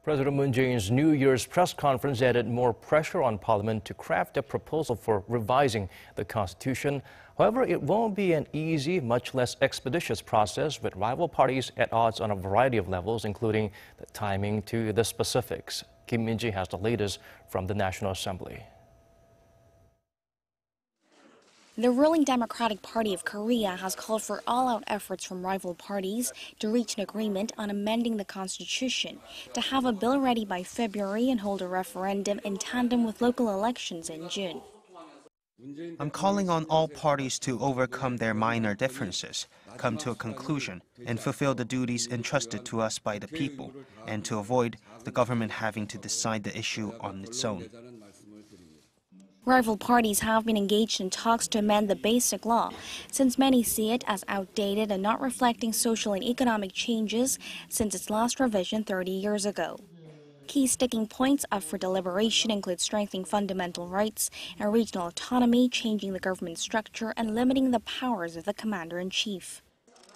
President Moon Jae-in's New Year's press conference added more pressure on Parliament to craft a proposal for revising the Constitution. However, it won't be an easy, much less expeditious process, with rival parties at odds on a variety of levels, including the timing to the specifics. Kim Min-ji has the latest from the National Assembly. The ruling Democratic Party of Korea has called for all-out efforts from rival parties to reach an agreement on amending the Constitution, to have a bill ready by February and hold a referendum in tandem with local elections in June. I'm calling on all parties to overcome their minor differences, come to a conclusion, and fulfill the duties entrusted to us by the people, and to avoid the government having to decide the issue on its own. Rival parties have been engaged in talks to amend the basic law, since many see it as outdated and not reflecting social and economic changes since its last revision 30 years ago. Key sticking points up for deliberation include strengthening fundamental rights and regional autonomy, changing the government structure, and limiting the powers of the commander-in-chief.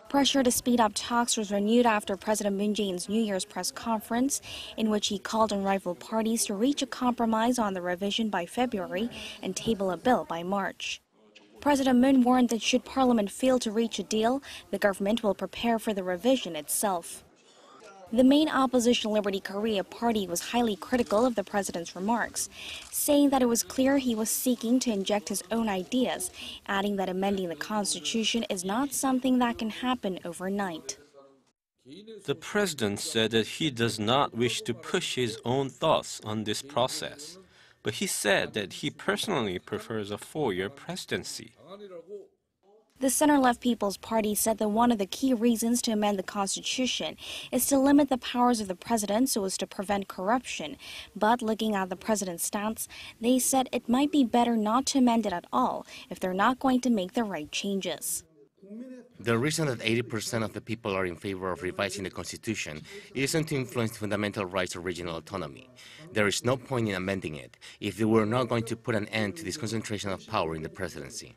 Pressure to speed up talks was renewed after President Moon Jae-in's New Year's press conference, in which he called on rival parties to reach a compromise on the revision by February and table a bill by March. President Moon warned that should Parliament fail to reach a deal, the government will prepare for the revision itself. The main opposition Liberty Korea party was highly critical of the president's remarks, saying that it was clear he was seeking to inject his own ideas, adding that amending the Constitution is not something that can happen overnight. The president said that he does not wish to push his own thoughts on this process, but he said that he personally prefers a 4-year presidency. The center-left People's Party said that one of the key reasons to amend the Constitution is to limit the powers of the president so as to prevent corruption. But looking at the president's stance, they said it might be better not to amend it at all if they're not going to make the right changes. The reason that 80% of the people are in favor of revising the Constitution isn't to influence fundamental rights or regional autonomy. There is no point in amending it if they were not going to put an end to this concentration of power in the presidency.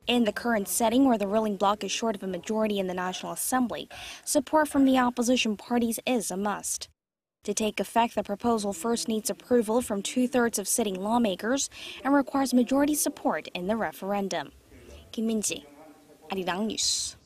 In the current setting, where the ruling bloc is short of a majority in the National Assembly, support from the opposition parties is a must. To take effect, the proposal first needs approval from 2/3 of sitting lawmakers and requires majority support in the referendum. Kim Min-ji, Arirang News.